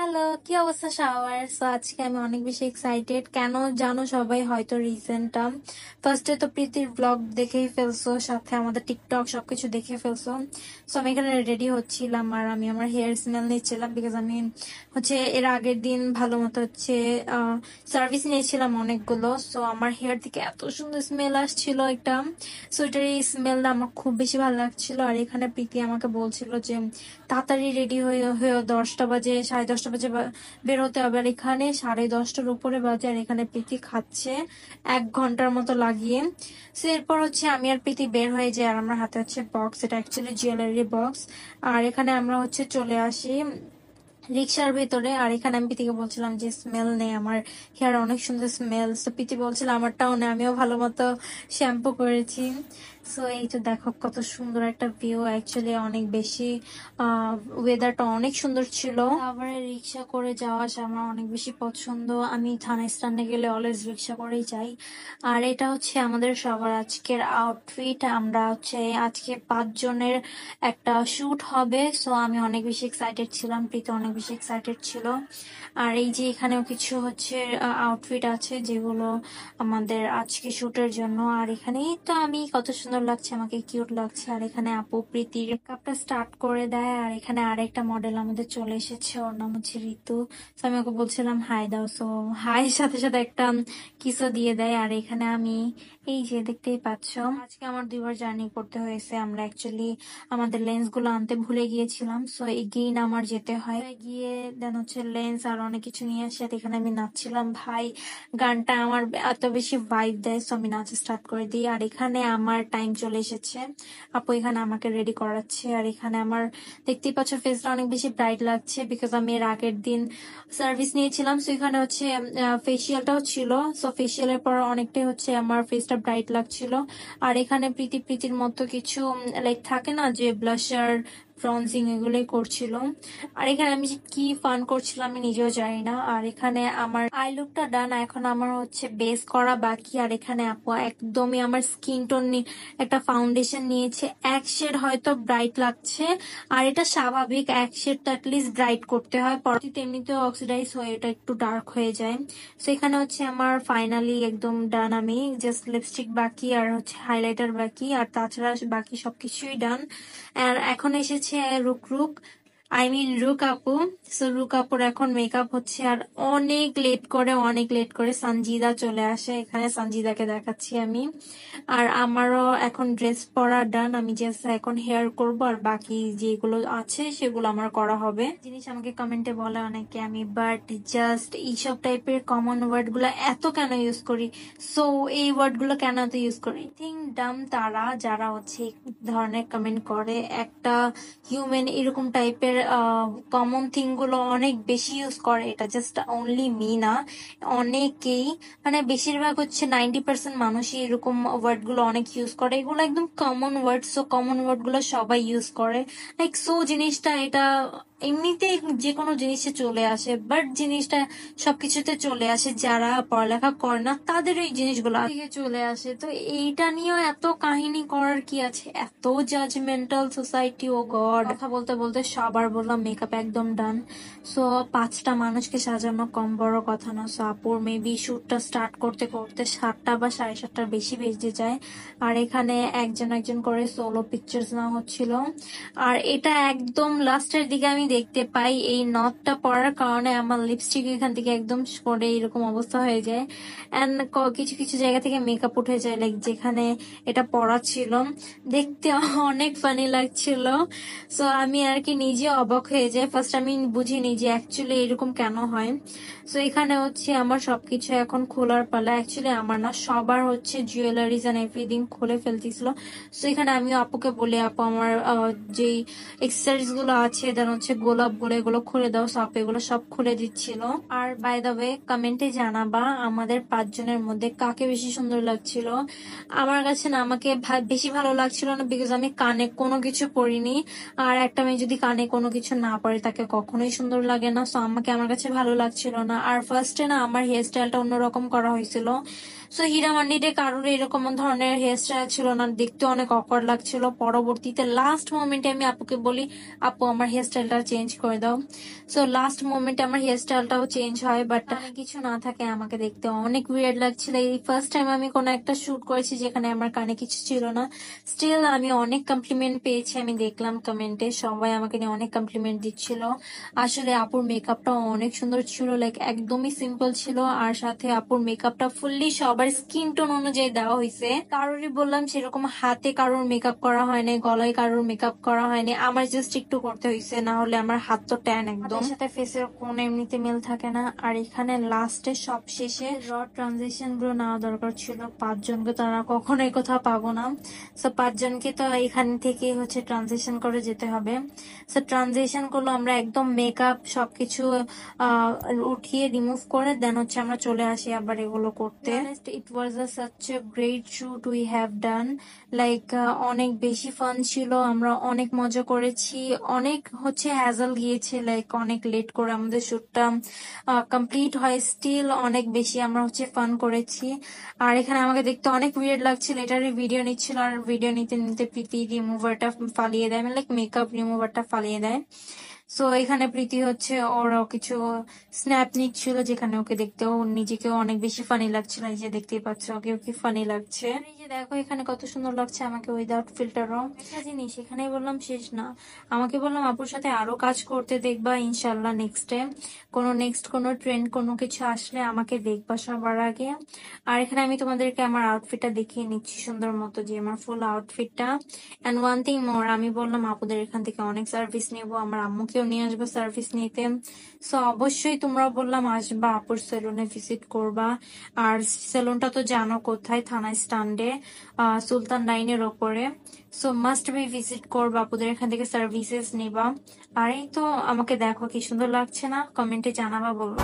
Hello, কি অবস্থা সবার? সো আজকে আমি অনেক বেশি এক্সাইটেড। কেন জানো সবাই হয়তো রিজনটা। ফার্স্টে তো প্রীতির ব্লগ দেখেই ফেলছো, সাথে আমাদের টিকটক সবকিছু দেখে ফেলছো। সো আমি এখানে রেডি হচ্ছিলাম আর আমি আমার হেয়ার স্মেল নিচ্ছিলাম, বিকজ আমি এর আগের দিন ভালো মতো সার্ভিস নিয়েছিলাম অনেকগুলো। সো আমার হেয়ার থেকে এত সুন্দর স্মেল আসছিল একটা। সো এটার এই স্মেলটা আমার খুব বেশি ভালো লাগছিল। আর এখানে প্রীতি আমাকে বলছিল যে তাড়াতাড়ি রেডি হয়ে হয়ে 10টা বাজে, 10:30 বাজে বের হতে হবে। আর এখানে 10:30টার উপরে বাজে, আর এখানে প্রীতি খাচ্ছে 1 ঘন্টার মতো লাগিয়ে। সো এরপর আমি আর প্রীতি বের হয়ে যাই, আর আমার হাতে বক্স, এটা অ্যাকচুয়ালি জুয়েলারি বক্স। আর এখানে আমরা চলে আসি রিক্সার ভেতরে। আর এখানে আমি প্রীতিকে বলছিলাম যে স্মেল নেই, আমার হেয়ার অনেক সুন্দর স্মেল। তো প্রীতি বলছিল আমারটাও নেই, আমিও ভালো মতো শ্যাম্পু করেছি। সো এই তো দেখো কত সুন্দর একটা ভিউ, অ্যাকচুয়ালি অনেক বেশি ওয়েদারটা অনেক সুন্দর ছিল। তারপরে রিক্সা করে যাওয়া আসা আমার অনেক বেশি পছন্দ, আমি থানা স্ট্যান্ডে গেলে অলওয়েজ রিক্সা করেই যাই। আর এটা আমাদের সবার আজকের আউটফিট। আমরা আজকে 5 জনের একটা শুট হবে। সো আমি অনেক বেশি এক্সাইটেড ছিলাম, প্রীতি অনেক বেশি এক্সাইটেড ছিল। আর এই যে এখানেও কিছু আউটফিট আছে যেগুলো আমাদের আজকে শুটের জন্য। আর এখানেই তো আমি কত সুন্দর লাগছে, আমাকে কিউট লাগছে। আর এখানে আপু প্রীতির মেকআপটা স্টার্ট করে দেয়। আর এখানে আরেকটা মডেল আমাদের চলে এসেছে, ওর নাম ঋতু। তো আমি ওকে বলছিলাম হাই দাও, সো হাই সাথে সাথে একটা কিসও দিয়ে দেয়। আর এখানে আমি এই যে দেখতেই পাচ্ছ, আজকে আমার 2বার জার্নি করতে হয়েছে। আমরা অ্যাকচুয়ালি আমাদের লেন্স গুলো আনতে ভুলে গিয়েছিলাম, সো এগেইন আমার যেতে হয়। গিয়ে দেন লেন্স আর অনেক কিছু নিয়ে আসে। আর এখানে আমি নাচছিলাম, ভাই গানটা আমার এত বেশি ভাইব দেয়, সো আমি নাচ স্টার্ট করে দিই। আর এখানে আমার টাইম চলে এসেছে, আপু এখানে আমাকে রেডি করাচ্ছে। আর এখানে আমার দেখতেই পাচ্ছ ফেসটা অনেক বেশি ব্রাইট লাগছে, বিকজ আমি এর আগের দিন সার্ভিস নিয়েছিলাম। সো এখানে ফেসিয়ালটাও ছিল। সো ফেসিয়ালের পর অনেকটাই আমার ফেসটা ব্রাইট লাগছিল। আর এখানে প্রীতির মতো কিছু লাইক থাকে না যে ব্লাশার, ব্রনজিং, এগুলোই করছিল। আর এখানে আমি যে কি ফান করছিলাম আমি নিজেও জানি না। আর এখানে আমার আই লুকটা ডান, এখন আমার বেস করা বাকি। আর এখানে আপু একদমই আমার স্কিন টোন একটা ফাউন্ডেশন নিয়েছে, 1 শেড হয়তো ব্রাইট লাগছে। আর এটা স্বাভাবিক, 1 শেড তো অ্যাটলিস্ট ব্রাইট করতে হয়, পরবর্তীতে এমনিতেও অক্সিডাইজ হয়ে এটা একটু ডার্ক হয়ে যায়। তো এখানে আমার ফাইনালি একদম ডান, আমি জাস্ট লিপস্টিক বাকি আর হাইলাইটার বাকি, আর তাছাড়া বাকি সবকিছুই ডান। আর এখন এসেছে রুক রুক, আই মিন রুক আপু। সো রুক আপুর এখন মেকআপ হচ্ছে। আর অনেক লেট করে সঞ্জিদা চলে আসে, এখানে সঞ্জিদাকে দেখাচ্ছি আমি। আর আমারও এখন ড্রেস পরা ডান, আমি জাস্ট এখন হেয়ার করব, আর বাকি যেগুলো আছে সেগুলো আমার করা হবে। জিনিস আমাকে কমেন্টে বলে অনেকে আমি, বাট জাস্ট এইসব টাইপের কমন ওয়ার্ড গুলো এত কেন ইউজ করি? সো এই ওয়ার্ড গুলো কেন এত ইউজ করি? থিঙ্ক ডাম তারা যারা এই ধরনের কমেন্ট করে। একটা হিউম্যান এরকম টাইপের কমন থিং গুলো অনেক বেশি ইউজ করে, এটা জাস্ট অনলি মি না, অনেকেই, মানে বেশিরভাগ 90% মানুষই এরকম ওয়ার্ড গুলো অনেক ইউজ করে। এগুলো একদম common word, so common word গুলো সবাই ইউজ করে। লাইক সো জিনিসটা এটা এমনিতে যে কোনো জিনিসে চলে আসে, বাট জিনিসটা সবকিছুতে চলে আসে, যারা পড়ালেখা করে না তাদের এই জিনিসগুলো থেকে চলে আসে। তো এইটা নিয়েও এত কাহিনী করার কি আছে? এত জাজমেন্টাল সোসাইটি, ও গড। কথা বলতে বলতে সবার বললাম মেকআপ একদম ডান। সো 5টা মানুষকে সাজানো কম বড় কথা না। সো আপুর মেবি শুটটা স্টার্ট করতে করতে 7টা বা 7:30টার বেশি বেজে যায়। আর এখানে একজন একজন করে সোলো পিকচার্স নেওয়া হচ্ছিল। আর এটা একদম লাস্টের দিকে আমি দেখতে পাই এই নথটা পরার কারণে আমার লিপস্টিক এখান থেকে একদম পরে এরকম অবস্থা হয়ে যায়। এন্ড কিছু কিছু জায়গা থেকে মেকআপ উঠে যায়, লাইক যেখানে এটা পরা ছিল। দেখতে অনেক ফানি লাগছিল। সো আমি আর কি নিজে অবাক হয়ে যাই, ফার্স্ট আমি বুঝিনি যে অ্যাকচুয়ালি এরকম কেন হয়। সো এখানে আমার সবকিছু এখন খোলার পালা, অ্যাকচুয়ালি আমার না, সবার জুয়েলারিজ এন্ড এভরিথিং খুলে ফেলতেছিল। সো এখানে আমি আপুকে বলি, আপু আমার যেই এক্সেসরিজ গুলো আছে, দেন গোলাপ গুলো, এগুলো খুলে দাও। সো আপু এগুলো সব খুলে দিচ্ছিল। আর বাই দ্য ওয়ে কমেন্টে জানাবা আমাদের 5 জনের মধ্যে কাকে বেশি সুন্দর লাগছিল। আমার কাছে না, আমাকে বেশি ভালো লাগছিল না, বিকজ আমি কানে কোনো কিছু পরিনি। আর একটা মেয়ে যদি কানে কোনো কিছু না পরে তাকে কখনোই সুন্দর লাগে না। সো আমার কাছে ভালো লাগছিল না। আর ফার্স্টে না আমার হেয়ার স্টাইলটা অন্যরকম করা হয়েছিল। সো হীরা মান্ডিতে কারোর এরকম ধরনের হেয়ার স্টাইল ছিল না, দেখতে অনেক অকওয়ার্ড লাগছিল। পরবর্তীতে লাস্ট মোমেন্টে আমি আপুকে বলি, আপু আমার হেয়ার স্টাইলটা চেঞ্জ করে দাও। সো লাস্ট মোমেন্টে আমার হেয়ার স্টাইলটাও চেঞ্জ হয়, বাট কিছু না থাকে আমাকে দেখতে অনেক উইয়ার্ড লাগছিল। এই ফার্স্ট টাইম আমি কোনো একটা শুট করেছি যেখানে আমার কানে কিছু ছিল না। স্টিল আমি অনেক কমপ্লিমেন্ট পেয়েছি, আমি দেখলাম কমেন্টে সবাই আমাকে নিয়ে অনেক কমপ্লিমেন্ট দিচ্ছিল। আসলে আপুর মেকআপটাও অনেক সুন্দর ছিল, লাইক একদমই সিম্পল ছিল, আর সাথে আপুর মেকআপটা ফুললি সবার স্কিন টোন অনুযায়ী দেওয়া হয়েছে। কারোরই বললাম সেরকম হাতে কারোর মেকআপ করা হয়নি, গলায় কারোর মেকআপ করা হয়নি, আমার জাস্ট একটু করতে হয়েছে, না হলে আমার হাত তো ট্যান একদম, সাথে ফেসের কোনো এমনিতে মিল থাকে না। আর এখানে লাস্টে সব শেষে র ট্রানজেকশন গুলো নেওয়া দরকার ছিল 5 জনকে, তারা কখনোই কোথাও পাবো না। সো 5 জনকে তো এখান থেকে হচ্ছে ট্রানজেকশন করে যেতে হবে। সো ট্রানজেকশন করলো আমরা একদম মেকআপ সবকিছু উঠিয়ে রিমুভ করে দেন হচ্ছে আমরা চলে আসি আবার এগুলো করতে। It was such a great shoot we have done, like অনেক বেশি ফান ছিল, আমরা অনেক মজা করেছি, অনেক হচ্ছে হ্যাজল গিয়েছে, লাইক অনেক লেট করে আমাদের শুটটা কমপ্লিট হয়, স্টিল অনেক বেশি আমরা হচ্ছে ফান করেছি। আর এখানে আমাকে দেখতে অনেক উইয়ার্ড লাগছিল, এটারই ভিডিও নিচ্ছিল, আর ভিডিও নিতে নিতে প্রীতি রিমুভারটা ফালিয়ে দেয়, লাইক মেকআপ রিমুভারটা ফালিয়ে দেয়। সো এখানে প্রীতি হচ্ছে ওরও কিছু স্ন্যাপ নিচ্ছিল, যেখানে ওকে দেখতেও নিজেকেও অনেক বেশি ফানি লাগছিল, এই যে দেখতেই পাচ্ছ ওকে কি ফানি লাগছে। এই যে দেখো এখানে কত সুন্দর লাগছে আমাকে উইদাউট ফিল্টারও। একটা জিনিস এখানেই বললাম শেষ না, আমাকে বললাম আপুর সাথে আরো কাজ করতে দেখবা ইনশাল্লাহ, নেক্সট কোনো ট্রেন্ড কোনো কিছু আসলে আমাকে দেখবা সবার আগে। আর এখানে আমি তোমাদেরকে আমার আউটফিটটা দেখিয়ে নিচ্ছি সুন্দর মতো, যে আমার ফুল আউটফিটটা। এন্ড ওয়ান থিং মোর, আমি বললাম আপুদের এখান থেকে অনেক সার্ভিস নেবো, আমার আম্মুকেও নিয়ে আসবো সার্ভিস নিতে। সো অবশ্যই তোমরা বললাম আসবা আপুর সেলুনে ভিজিট করবা। আর সেলুনটা তো জানো কোথায়, থানা স্ট্যান্ডে, সুলতান লাইনের ওপরে। সো মাস্ট বি ভিজিট করবা, আপুদের এখান থেকে সার্ভিসেস নিবা। আর এই তো আমাকে দেখো কি সুন্দর লাগছে না, কমেন্টে জানাবা বলবো।